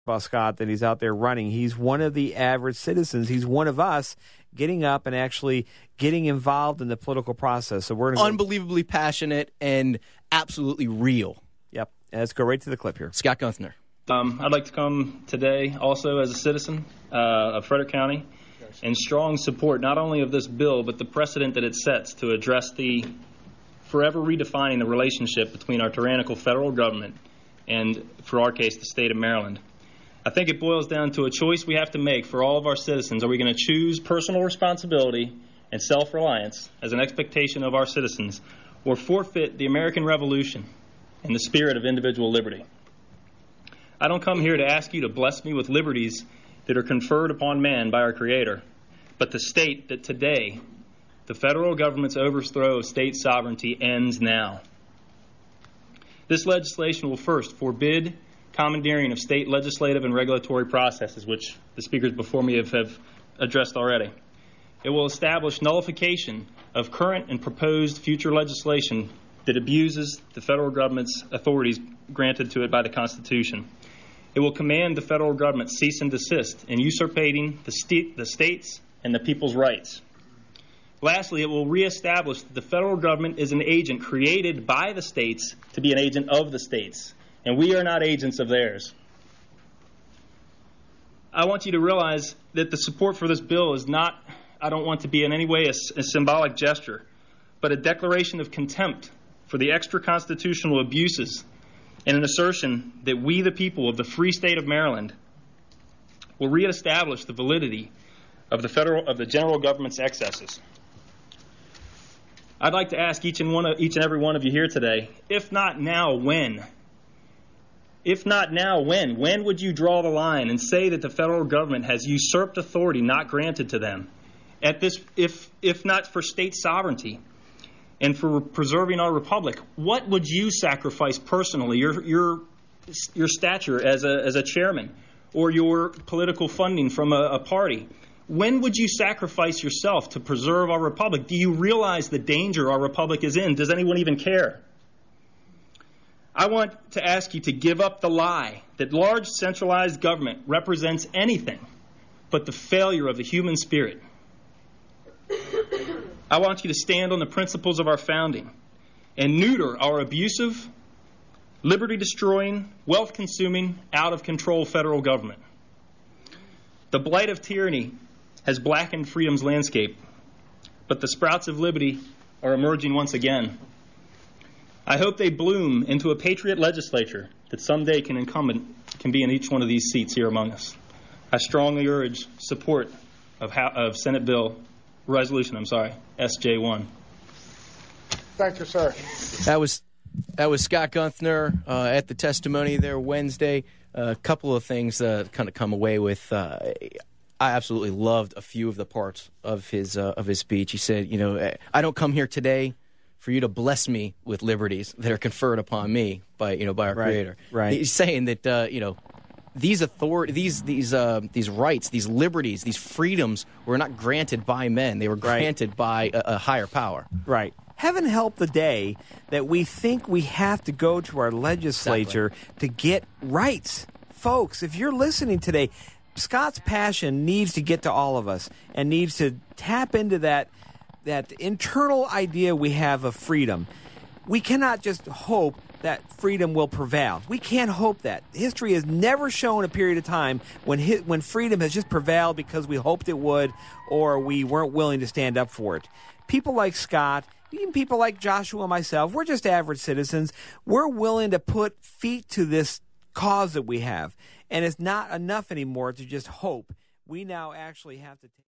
about Scott that he's out there running. He's one of the average citizens. He's one of us getting up and actually getting involved in the political process. So we're unbelievably passionate and absolutely real. Yep. Let's go right to the clip here. Scott Gunther. I'd like to come today also as a citizen of Frederick County in strong support not only of this bill but the precedent that it sets to address the forever redefining the relationship between our tyrannical federal government and, for our case, the state of Maryland. I think it boils down to a choice we have to make for all of our citizens. Are we going to choose personal responsibility and self-reliance as an expectation of our citizens, or forfeit the American Revolution and the spirit of individual liberty? I don't come here to ask you to bless me with liberties that are conferred upon man by our Creator, but to state that today the federal government's overthrow of state sovereignty ends now. This legislation will first forbid commandeering of state legislative and regulatory processes, which the speakers before me have addressed already. It will establish nullification of current and proposed future legislation that abuses the federal government's authorities granted to it by the Constitution. It will command the federal government cease and desist in usurpating the states and the people's rights. Lastly, it will reestablish that the federal government is an agent created by the states to be an agent of the states, and we are not agents of theirs. I want you to realize that the support for this bill is not, I don't want to be in any way a symbolic gesture, but a declaration of contempt for the extra-constitutional abuses and an assertion that we, the people of the free state of Maryland, will reestablish the validity of the general government's excesses. I'd like to ask each and every one of you here today, if not now, when? If not now, when? When would you draw the line and say that the federal government has usurped authority not granted to them? At this, if not for state sovereignty and for preserving our republic, what would you sacrifice personally? Your stature as a chairman, or your political funding from a party? When would you sacrifice yourself to preserve our republic? Do you realize the danger our republic is in? Does anyone even care? I want to ask you to give up the lie that large centralized government represents anything but the failure of the human spirit. I want you to stand on the principles of our founding and neuter our abusive, liberty-destroying, wealth-consuming, out-of-control federal government. The blight of tyranny has blackened freedom's landscape, but the sprouts of liberty are emerging once again. I hope they bloom into a patriot legislature that someday can be in each one of these seats here among us. I strongly urge support of Senate Resolution SJ1. Thank you, sir. That was Scott Gunther at the testimony there Wednesday. A couple of things kind of come away with. I absolutely loved a few of the parts of his speech. He said, I don't come here today for you to bless me with liberties that are conferred upon me by our Creator. Right. He's saying that these rights, these liberties, these freedoms were not granted by men; they were granted by a higher power. Right. Heaven help the day that we think we have to go to our legislature to get rights. Folks, if you're listening today, Scott's passion needs to get to all of us and needs to tap into that internal idea we have of freedom. We cannot just hope that freedom will prevail. We can't hope that. History has never shown a period of time when freedom has just prevailed because we hoped it would or we weren't willing to stand up for it. People like Scott, even people like Joshua and myself, we're just average citizens. We're willing to put feet to this cause that we have. And it's not enough anymore to just hope. We now actually have to take